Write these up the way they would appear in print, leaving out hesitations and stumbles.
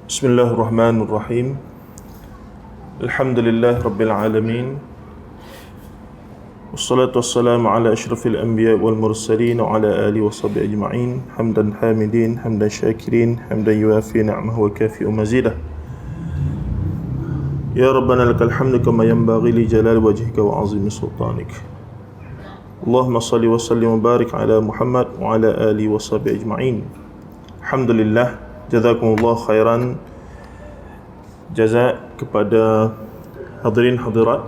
Bismillahirrahmanirrahim. Alhamdulillah Rabbil Alamin. Wassalatu wassalamu ala ashrafil anbiya wal mursalin wa ala alihi wa sahbihi ajma'in. Hamdan hamidin, hamdan syakirin, hamdan yuafi ni'amahu wa kafi'u mazidah. Ya Rabbana lakal hamdu kama yanbaghi li jalali wajhika wa 'azimi sultanik. Allahumma salli wa sallim wa barik ala Muhammad wa ala alihi wa sahbihi ajma'in. Alhamdulillah, jazakumullah khairan. Jazak kepada hadirin hadirat.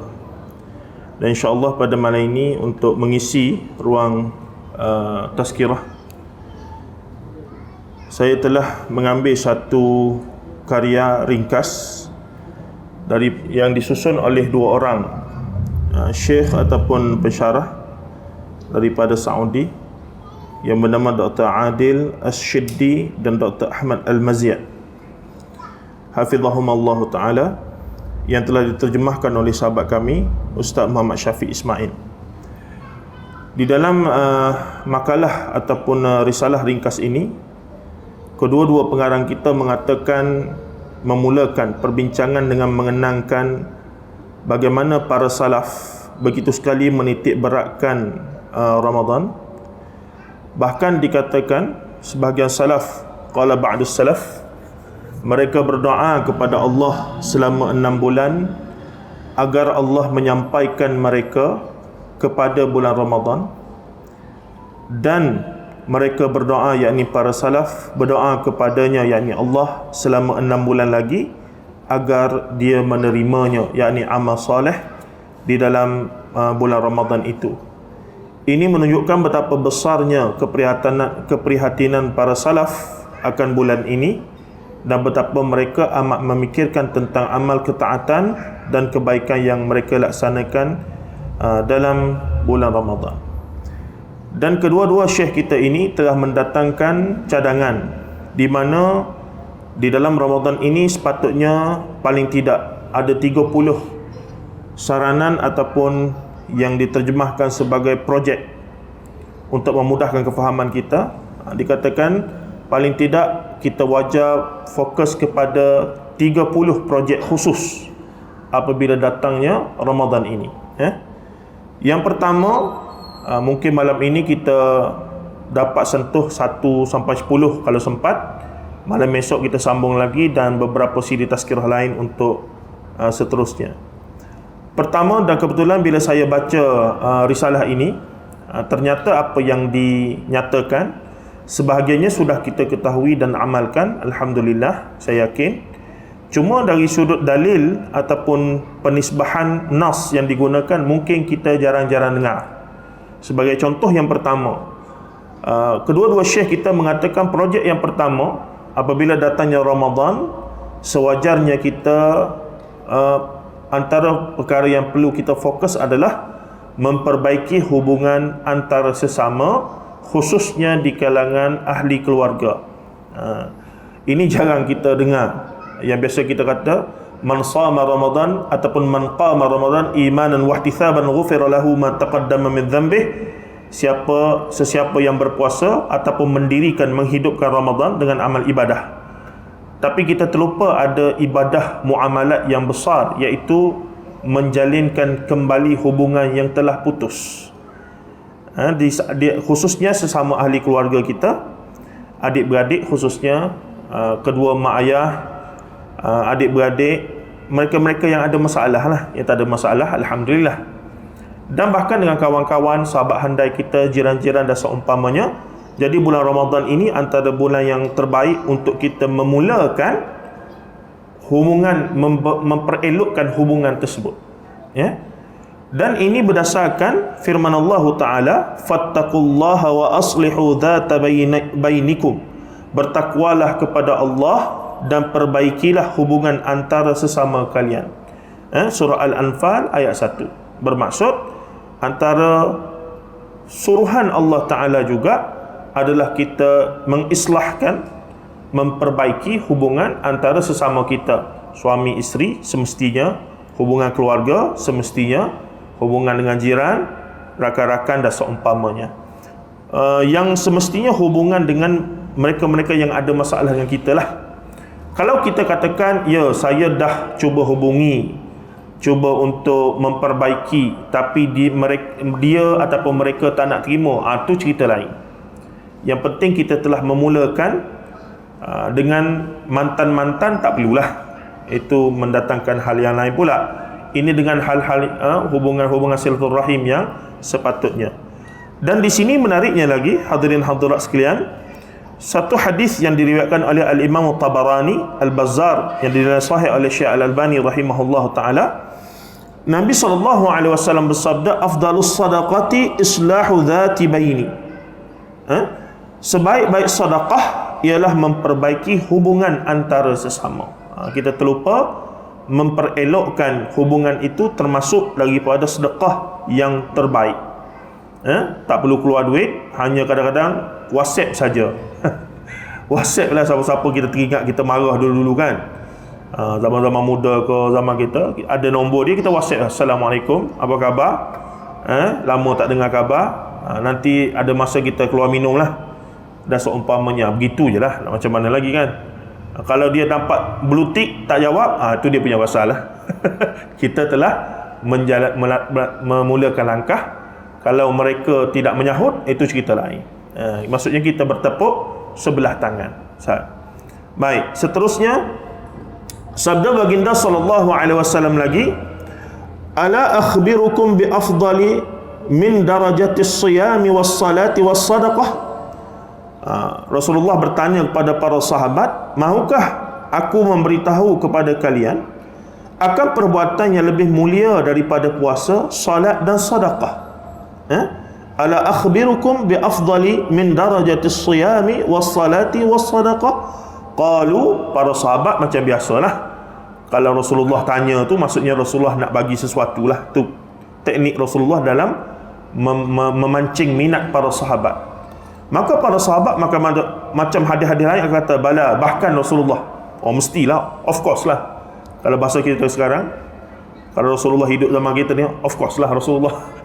Dan insya-Allah pada malam ini untuk mengisi ruang tazkirah, saya telah mengambil satu karya ringkas dari yang disusun oleh dua orang syekh ataupun pensyarah daripada Saudi yang bernama Dr. Adil Ash-Shiddi dan Dr. Ahmad Al-Maziyad hafizahumallahu ta'ala, yang telah diterjemahkan oleh sahabat kami Ustaz Muhammad Syafiq Ismail. Di dalam makalah ataupun risalah ringkas ini, kedua-dua pengarang kita mengatakan, memulakan perbincangan dengan mengenangkan bagaimana para salaf begitu sekali menitik beratkan Ramadan. Bahkan dikatakan sebahagian salaf, qala ba'dus salaf, mereka berdoa kepada Allah selama 6 bulan agar Allah menyampaikan mereka kepada bulan Ramadan. Dan mereka berdoa, yakni para salaf berdoa kepadanya, yakni Allah, selama 6 bulan lagi agar dia menerimanya, yakni amal soleh di dalam bulan Ramadan itu. Ini menunjukkan betapa besarnya keprihatinan para salaf akan bulan ini, dan betapa mereka amat memikirkan tentang amal ketaatan dan kebaikan yang mereka laksanakan dalam bulan Ramadan. Dan kedua-dua syekh kita ini telah mendatangkan cadangan di mana di dalam Ramadan ini sepatutnya paling tidak ada 30 saranan ataupun yang diterjemahkan sebagai projek untuk memudahkan kefahaman kita. Dikatakan paling tidak kita wajib fokus kepada 30 projek khusus apabila datangnya Ramadan ini. Yang pertama, mungkin malam ini kita dapat sentuh 1 sampai 10 kalau sempat. Malam esok kita sambung lagi dan beberapa siri tazkirah lain untuk seterusnya. Pertama, dan kebetulan bila saya baca risalah ini, ternyata apa yang dinyatakan sebahagiannya sudah kita ketahui dan amalkan, alhamdulillah, saya yakin. Cuma dari sudut dalil ataupun penisbahan nas yang digunakan mungkin kita jarang-jarang dengar. Sebagai contoh yang pertama, kedua-dua syekh kita mengatakan projek yang pertama, apabila datangnya Ramadan, sewajarnya kita antara perkara yang perlu kita fokus adalah memperbaiki hubungan antara sesama, khususnya di kalangan ahli keluarga. Ini jarang kita dengar. Yang biasa kita kata, man shama Ramadan ataupun man qama Ramadan imanan wa ihtisaban ghufira lahu ma taqaddama min dhanbih. Sesiapa yang berpuasa ataupun mendirikan, menghidupkan Ramadan dengan amal ibadah. Tapi kita terlupa ada ibadah muamalat yang besar, iaitu menjalinkan kembali hubungan yang telah putus. Khususnya sesama ahli keluarga kita, adik-beradik, khususnya kedua mak ayah, adik-beradik, mereka-mereka yang ada masalah lah. Yang tak ada masalah, alhamdulillah. Dan bahkan dengan kawan-kawan, sahabat handai kita, jiran-jiran dan seumpamanya. Jadi bulan Ramadan ini antara bulan yang terbaik untuk kita memulakan hubungan, memperelokkan hubungan tersebut, ya. Dan ini berdasarkan firman Allah Ta'ala, fattaqullaha wa aslihu dhata bainikum, bertakwalah kepada Allah dan perbaikilah hubungan antara sesama kalian. Surah Al-Anfal ayat 1. Bermaksud antara suruhan Allah Ta'ala juga adalah kita mengislahkan, memperbaiki hubungan antara sesama kita, suami isteri semestinya, hubungan keluarga semestinya, hubungan dengan jiran, rakan-rakan dan seumpamanya. Yang semestinya hubungan dengan mereka-mereka yang ada masalah dengan kita lah. Kalau kita katakan, ya saya dah cuba hubungi, cuba untuk memperbaiki, tapi dia ataupun mereka tak nak terima, tu cerita lain. Yang penting kita telah memulakan. Dengan mantan-mantan tak perlulah, itu mendatangkan hal yang lain pula. Ini dengan hal-hal hubungan-hubungan silaturahim yang sepatutnya. Dan di sini menariknya lagi, hadirin hadirat sekalian, satu hadis yang diriwayatkan oleh Al-Imam Tabarani, Al-Bazzar, yang dinilai sahih oleh Syekh Al-Albani rahimahullah taala, Nabi SAW bersabda, afdalus sadaqati islahu dhati baini. Sebaik-baik sedekah ialah memperbaiki hubungan antara sesama. Kita terlupa memperelokkan hubungan itu, termasuk daripada sedekah yang terbaik. Tak perlu keluar duit, hanya kadang-kadang WhatsApp saja. WhatsApp lah, siapa-siapa kita teringat kita marah dulu-dulu kan. Zaman-zaman muda ke zaman kita, ada nombor dia, kita WhatsApp, Assalamualaikum, apa khabar? Lama tak dengar khabar. Nanti ada masa kita keluar minum lah. Dan seumpamanya, begitu je lah, nak macam mana lagi kan. Kalau dia nampak blue tick tak jawab, itu dia punya masalah. Kita telah memulakan langkah. Kalau mereka tidak menyahut, itu cerita lain. Maksudnya kita bertepuk sebelah tangan. Baik, seterusnya sabda baginda sallallahu alaihi wasallam lagi, ala akhbirukum bi afdali min darajatis siyami was salati was sadaqah. Rasulullah bertanya kepada para sahabat, mahukah aku memberitahu kepada kalian akan perbuatan yang lebih mulia daripada puasa, salat dan sedekah? Ala akhbirukum bi afdali min darajatis siyami was salati was sadaqah? Qalu, para sahabat macam biasalah, kalau Rasulullah tanya tu maksudnya Rasulullah nak bagi sesuatu lah. Tu teknik Rasulullah dalam memancing minat para sahabat. Maka para sahabat macam hadis-hadis lain akan kata, bala, bahkan Rasulullah, mestilah, of course lah. Kalau bahasa kita sekarang, kalau Rasulullah hidup zaman kita ni, of course lah Rasulullah.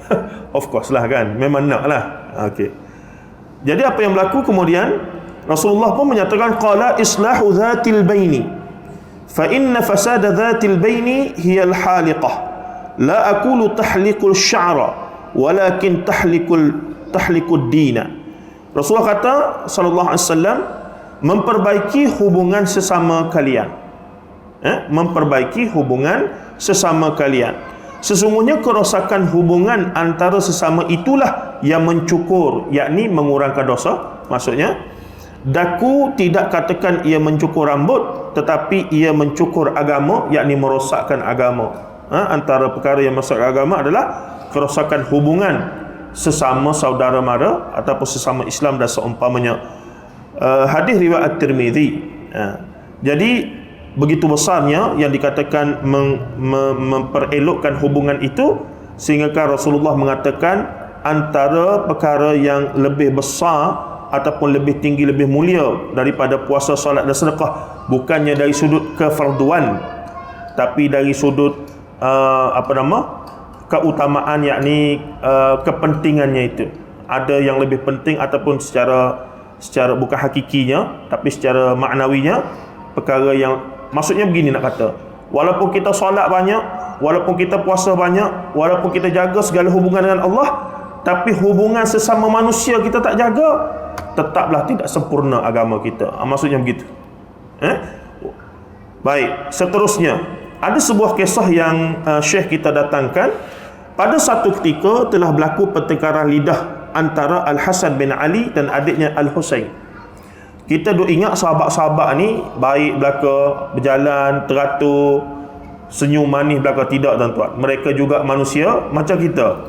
Of course lah kan, memang nak lah. Okay. Jadi apa yang berlaku kemudian, Rasulullah pun menyatakan, qala islahu dhatil baini, fa inna fasada dhatil baini hiya al-haliqah, la aqulu tahliqul sya'ra walakin tahliqud dina. Rasulullah kata sallallahu alaihi wasallam, memperbaiki hubungan sesama kalian. Memperbaiki hubungan sesama kalian. Sesungguhnya kerosakan hubungan antara sesama itulah yang mencukur, yakni mengurangkan dosa. Maksudnya, daku tidak katakan ia mencukur rambut, tetapi ia mencukur agama, yakni merosakkan agama. Antara perkara yang merosak agama adalah kerosakan hubungan sesama saudara mara ataupun sesama Islam dan seumpamanya. Hadis riwayat At-Tirmizi. Jadi begitu besarnya yang dikatakan memperelokkan hubungan itu, sehingga Rasulullah mengatakan antara perkara yang lebih besar ataupun lebih tinggi, lebih mulia daripada puasa, solat dan sedekah, bukannya dari sudut kefarduan, tapi dari sudut keutamaan, yakni kepentingannya itu. Ada yang lebih penting ataupun secara bukan hakikinya tapi secara maknawinya, perkara yang maksudnya begini nak kata, walaupun kita solat banyak, walaupun kita puasa banyak, walaupun kita jaga segala hubungan dengan Allah, tapi hubungan sesama manusia kita tak jaga, tetaplah tidak sempurna agama kita. Maksudnya begitu. Baik, seterusnya ada sebuah kisah yang Syekh kita datangkan. Pada satu ketika telah berlaku pertengkaran lidah antara Al-Hasan bin Ali dan adiknya Al-Husain. Kita duk ingat sahabat-sahabat ni baik belaka, berjalan teratur, senyum manis belaka. Tidak tuan-tuan, mereka juga manusia macam kita.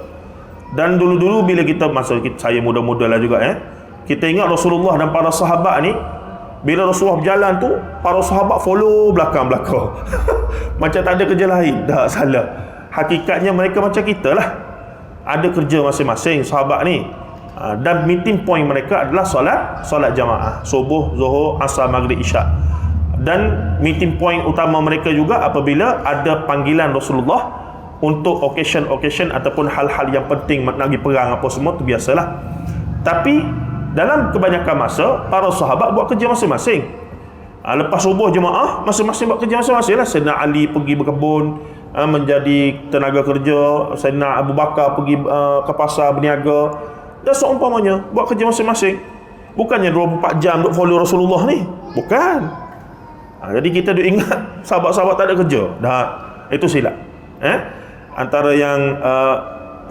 Dan dulu-dulu bila kita, masa saya muda-muda lah juga, kita ingat Rasulullah dan para sahabat ni, bila Rasulullah berjalan tu, para sahabat follow belakang-belakang. Macam tak ada kerja lain. Tak salah. Hakikatnya mereka macam kita lah, ada kerja masing-masing sahabat ni. Dan meeting point mereka adalah solat jamaah, subuh, zuhur, asar, maghrib, isyak. Dan meeting point utama mereka juga apabila ada panggilan Rasulullah untuk occasion ataupun hal-hal yang penting, nak pergi perang apa semua, tu biasalah. Tapi dalam kebanyakan masa para sahabat buat kerja masing-masing. Lepas subuh jemaah, masing-masing buat kerja masing-masing lah. Sayyidina Ali pergi berkebun, menjadi tenaga kerja. Sayyidina Abu Bakar pergi ke pasar berniaga. Dan seumpamanya buat kerja masing-masing. Bukannya 24 jam duk follow Rasulullah ni. Bukan. Jadi kita duk ingat sahabat-sahabat tak ada kerja. Dah, itu silap. Antara yang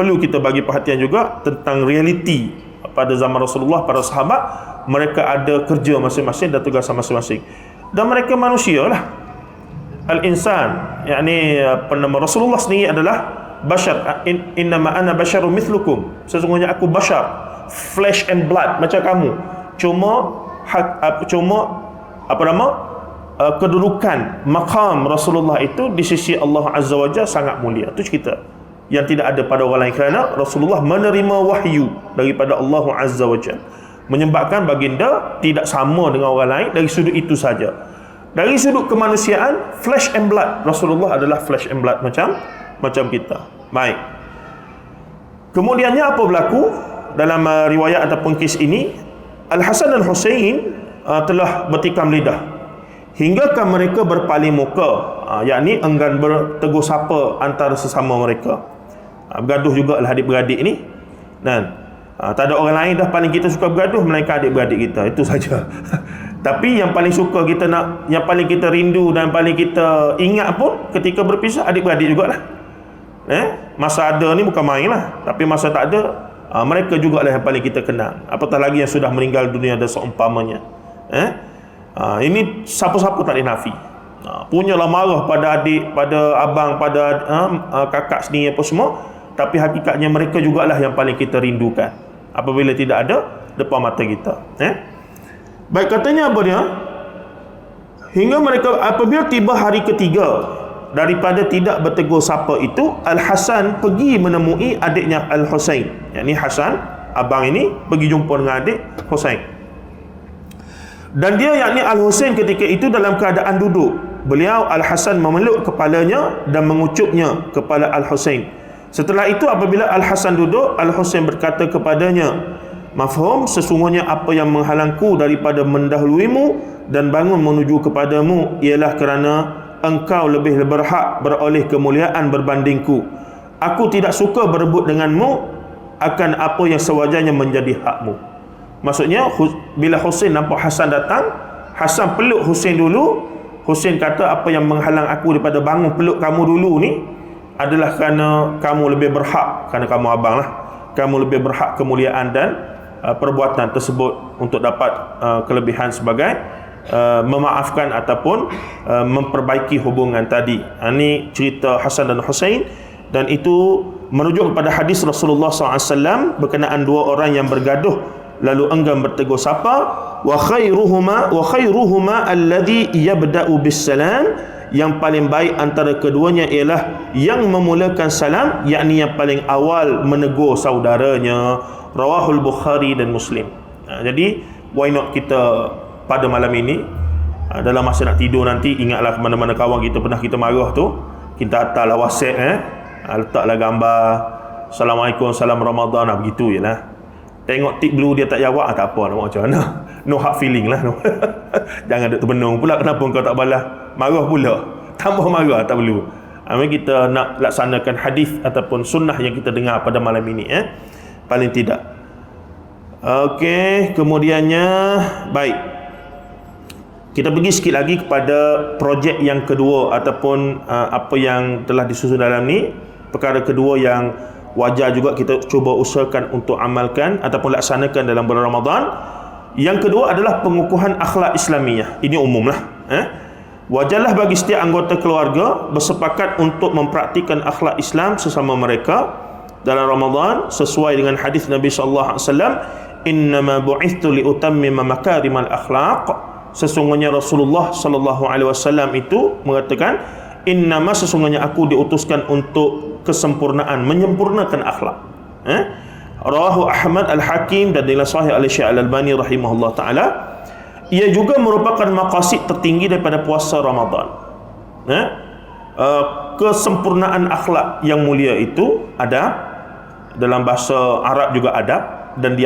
perlu kita bagi perhatian juga tentang realiti pada zaman Rasulullah, para sahabat, mereka ada kerja masing-masing dan tugas masing-masing. Dan mereka manusia lah. Al-insan, yakni penama Rasulullah sendiri adalah bashar. Innama ana basyarum mithlukum. Sesungguhnya aku bashar, flesh and blood macam kamu. Cuma kedudukan maqam Rasulullah itu di sisi Allah Azza wa Jalla sangat mulia. Itu cerita yang tidak ada pada orang lain, kerana Rasulullah menerima wahyu daripada Allah Azza wa Jalla, menyebabkan baginda tidak sama dengan orang lain dari sudut itu saja. Dari sudut kemanusiaan, flesh and blood, Rasulullah adalah flesh and blood macam kita. Baik. Kemudiannya apa berlaku dalam riwayat ataupun kes ini? Al-Hasan dan Husain telah bertikam lidah hinggakan mereka berpaling muka, yakni enggan bertegur sapa antara sesama mereka. Bergaduh juga lah adik-beradik ni. Dan tak ada orang lain dah paling kita suka bergaduh melainkan adik-beradik kita. Itu saja. Tapi yang paling suka kita nak, yang paling kita rindu dan paling kita ingat pun ketika berpisah, adik-beradik jugalah. Masa ada ni bukan main lah. Tapi masa tak ada, mereka jugalah yang paling kita kenal. Apatah lagi yang sudah meninggal dunia dan seumpamanya. Ini siapa-siapa tak boleh nafi. Punyalah marah pada adik, pada abang, pada kakak sendiri apa semua, tapi hakikatnya mereka jugalah yang paling kita rindukan apabila tidak ada depan mata kita. Baik, katanya apa dia? Hingga mereka, apabila tiba hari ketiga daripada tidak bertegur sapa itu, Al-Hasan pergi menemui adiknya Al-Husain. Yakni Hasan, abang ini pergi jumpa dengan adik Husain. Dan dia, yakni Al-Husain, ketika itu dalam keadaan duduk. Beliau Al-Hasan memeluk kepalanya dan mengucupnya kepala Al-Husain. Setelah itu apabila Al-Hasan duduk, Al-Husain berkata kepadanya, "Mafhum, sesungguhnya apa yang menghalangku daripada mendahuluimu dan bangun menuju kepadamu ialah kerana engkau lebih berhak beroleh kemuliaan berbandingku. Aku tidak suka berebut denganmu akan apa yang sewajarnya menjadi hakmu." Maksudnya, bila Husain nampak Hasan datang, Hasan peluk Husain dulu. Husain kata, apa yang menghalang aku daripada bangun peluk kamu dulu ni adalah kerana kamu lebih berhak, kerana kamu abang lah, kamu lebih berhak kemuliaan dan perbuatan tersebut untuk dapat kelebihan sebagai memaafkan ataupun memperbaiki hubungan tadi. Ini cerita Hasan dan Husain, dan itu merujuk kepada hadis Rasulullah SAW berkenaan dua orang yang bergaduh lalu enggan bertegur sapa. Wa khairuhuma alladhi yabda'u bis-salam, yang paling baik antara keduanya ialah yang memulakan salam, yakni yang paling awal menegur saudaranya. Rawahul Bukhari dan Muslim. Jadi why not kita pada malam ini, dalam masa nak tidur nanti, ingatlah mana-mana kawan kita pernah kita marah tu, kita hantarlah WhatsApp, letaklah gambar Assalamualaikum, salam Ramadan, begitu je lah. Tengok tik blue dia tak jawab, tak apa, nak macam mana. No hard feeling lah. No. Jangan duk terbenung pula, kenapa kau tak balas, marah pula, tambah marah, tak perlu. Mari kita nak laksanakan hadis ataupun sunnah yang kita dengar pada malam ini, paling tidak. Okey, kemudiannya baik, kita pergi sikit lagi kepada projek yang kedua ataupun apa yang telah disusun dalam ni. Perkara kedua yang wajar juga kita cuba usahakan untuk amalkan ataupun laksanakan dalam bulan Ramadan. Yang kedua adalah pengukuhan akhlak Islamiah. Ini umumlah. Wajarlah bagi setiap anggota keluarga bersepakat untuk mempraktikkan akhlak Islam sesama mereka dalam Ramadan sesuai dengan hadis Nabi sallallahu alaihi wasallam, "Innama bu'ithtu liutammima makarimal akhlaq." Sesungguhnya Rasulullah sallallahu alaihi wasallam itu mengatakan, "Innama, sesungguhnya aku diutuskan untuk kesempurnaan, menyempurnakan akhlak." Rawahu Ahmad Al-Hakim dan dinilai sahih oleh Syekh Al-Albani rahimahullah taala. Ia juga merupakan maqasid tertinggi daripada puasa Ramadan. Kesempurnaan akhlak yang mulia itu adab, dalam bahasa Arab juga adab, dan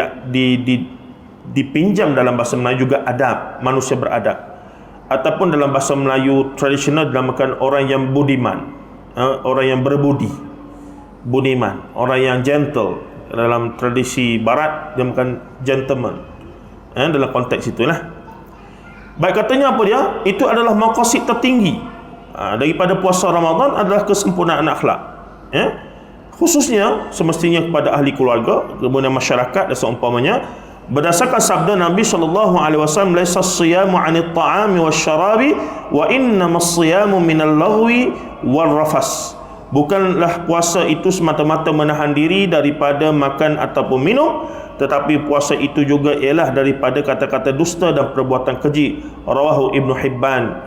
dipinjam dalam bahasa Melayu juga adab, manusia beradab. ataupun dalam bahasa Melayu tradisional dinamakan orang yang budiman, orang yang berbudi, budiman, orang yang gentle. Dalam tradisi barat dinamakan gentleman, dalam konteks itulah. Baik, katanya apa dia? Itu adalah maqasid tertinggi daripada puasa Ramadan adalah kesempurnaan akhlak, khususnya semestinya kepada ahli keluarga, kemudian masyarakat dan seumpamanya. Berdasarkan sabda Nabi SAW, laisa as-siyamu 'anil ta'ami wasyarabi wa innamas siyamu minal laghwi wal rafas. Bukanlah puasa itu semata-mata menahan diri daripada makan ataupun minum, tetapi puasa itu juga ialah daripada kata-kata dusta dan perbuatan keji. Rawahu Ibnu Hibban.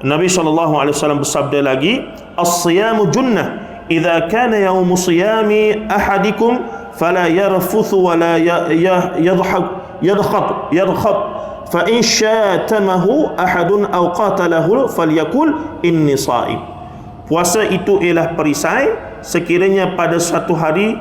Nabi SAW bersabda lagi, as-siyamu junnah idza kana yaumu siyami ahadikum fala yarfuthu wa la yadkhab fa in syatamahu ahadun aw qatalahu falyakul inni shaim. Puasa itu ialah perisai sekiranya pada satu hari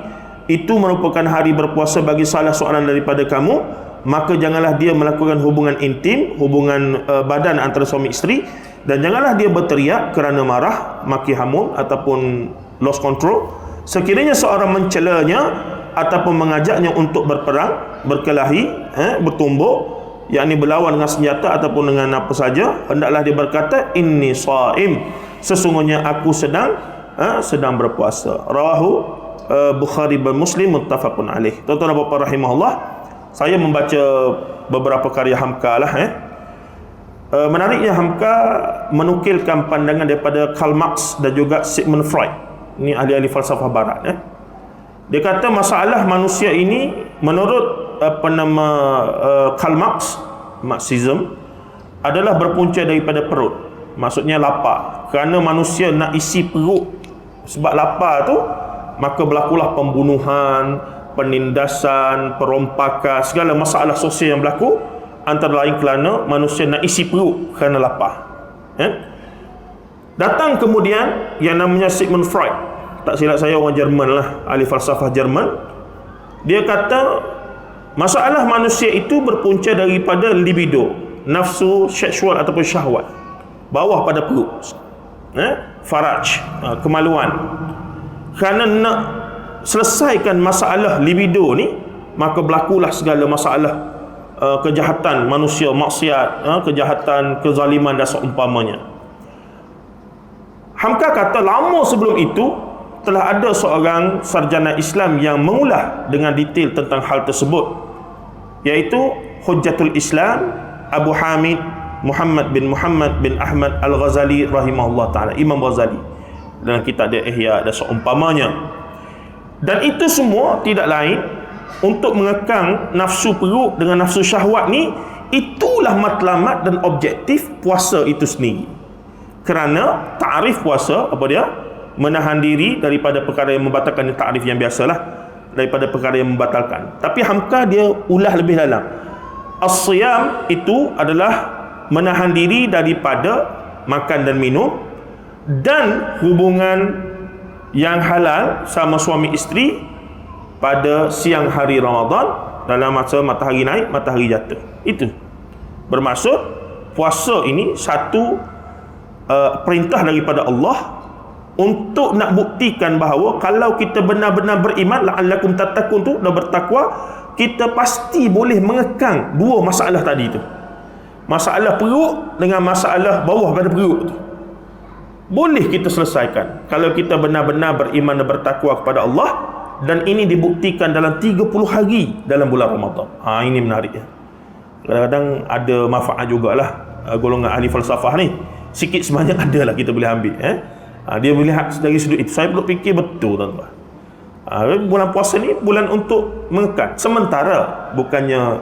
itu merupakan hari berpuasa bagi salah seorang daripada kamu, maka janganlah dia melakukan hubungan intim, hubungan badan antara suami isteri, dan janganlah dia berteriak kerana marah, maki hamun ataupun lost control. Sekiranya seorang mencelanya ataupun mengajaknya untuk berperang, berkelahi, bertumbuk, yakni berlawan dengan senjata ataupun dengan apa saja, hendaklah dia berkata inni shaim, sesungguhnya aku sedang berpuasa. Rawahu Bukhari dan Muslim muttafaqun alaih. Tuan-tuan dan puan rahimahullah, saya membaca beberapa karya Hamka lah. Menariknya Hamka menukilkan pandangan daripada Karl Marx dan juga Sigmund Freud. Ini ahli-ahli falsafah barat. Dia kata masalah manusia ini menurut Karl Marx, Marxism, adalah berpunca daripada perut. Maksudnya lapar. Kerana manusia nak isi perut, sebab lapar tu, maka berlakulah pembunuhan, penindasan, perompakan, segala masalah sosial yang berlaku, antara lain kerana manusia nak isi perut kerana lapar. Datang kemudian yang namanya Sigmund Freud, tak silap saya orang Jerman lah, ahli falsafah Jerman. Dia kata masalah manusia itu berpunca daripada libido, nafsu seksual ataupun syahwat, bawah pada perut, faraj, kemaluan. Kerana nak selesaikan masalah libido ni, maka berlakulah segala masalah kejahatan manusia, maksiat, kejahatan, kezaliman dan seumpamanya. Hamka kata lama sebelum itu telah ada seorang sarjana Islam yang mengulah dengan detail tentang hal tersebut, iaitu Hujjatul Islam Abu Hamid Muhammad bin Ahmad Al-Ghazali rahimahullah ta'ala, Imam Ghazali, dalam kitab dia Ihya dan seumpamanya. Dan itu semua tidak lain untuk mengekang nafsu perut dengan nafsu syahwat ni. Itulah matlamat dan objektif puasa itu sendiri. Kerana ta'rif puasa apa dia? Menahan diri daripada perkara yang membatalkan, ta'rif yang biasalah, daripada perkara yang membatalkan. Tapi Hamka dia ulah lebih dalam. As-siyam itu adalah menahan diri daripada makan dan minum dan hubungan yang halal sama suami isteri pada siang hari Ramadan dalam masa matahari naik, matahari jatuh. Itu bermaksud puasa ini satu perintah daripada Allah untuk nak buktikan bahawa kalau kita benar-benar beriman, la'allakum tattaqun tu, dan bertakwa, kita pasti boleh mengekang dua masalah tadi tu, masalah perut dengan masalah bawah pada perut tu. Boleh kita selesaikan kalau kita benar-benar beriman dan bertakwa kepada Allah, dan ini dibuktikan dalam 30 hari dalam bulan Ramadan. Ini menarik ya. Kadang-kadang ada manfaat jugalah golongan ahli falsafah ni. Sikit sebanyak adalah kita boleh ambil. Dia melihat dari sudut itu. Saya perlu fikir betul, tuan-tuan. Bulan puasa ni bulan untuk mengekang. Sementara bukannya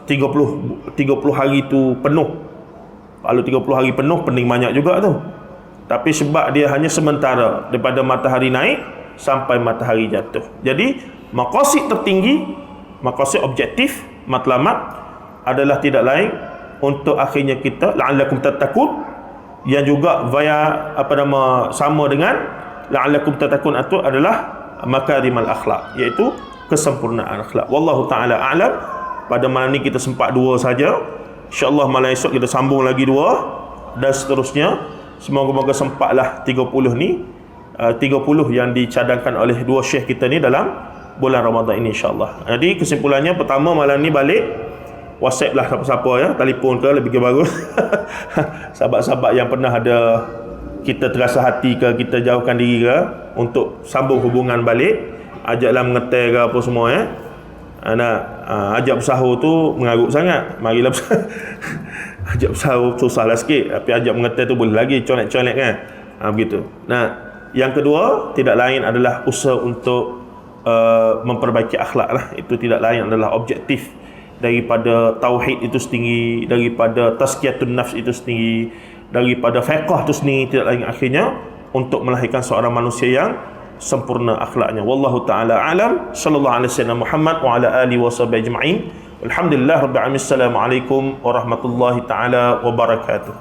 30 hari tu penuh. Kalau 30 hari penuh, pening banyak juga tu. Tapi sebab dia hanya sementara, daripada matahari naik sampai matahari jatuh. Jadi maqasid tertinggi, maqasid objektif, matlamat adalah tidak lain untuk akhirnya kita la'allakum tattaqun, yang juga via sama dengan la'allakum tattaqun itu adalah makarimal akhlak, iaitu kesempurnaan akhlak. Wallahu taala a'lam. Pada malam ni kita sempat dua saja. InsyaAllah malam esok kita sambung lagi 2 dan seterusnya. Semoga-moga sempatlah 30 ni 30 yang dicadangkan oleh 2 syekh kita ni dalam bulan Ramadan ini, insyaAllah. Jadi kesimpulannya, pertama malam ni balik WhatsApp lah siapa-siapa ya, telefon ke lebih bagus. Sahabat-sahabat yang pernah ada kita terasa hati ke, kita jauhkan diri ke, untuk sambung hubungan balik, ajaklah mengetai ke apa semua ya. Ajak bersahur tu mengarut sangat, marilah ajak bersahur susahlah sikit, tapi ajak mengetai tu boleh lagi, colek-colek kan. Begitu. Yang kedua, tidak lain adalah usaha untuk memperbaiki akhlak lah. Itu tidak lain adalah objektif daripada tauhid itu sendiri, daripada tazkiyatun nafs itu sendiri, daripada fiqh itu sendiri. Tidak lain akhirnya untuk melahirkan seorang manusia yang sempurna akhlaknya. Wallahu taala alam. Sallallahu alaihi wasallam Muhammad wa ala alihi washabihi ajma'in. Alhamdulillah rabbil alamin. Assalamualaikum warahmatullahi taala wabarakatuh.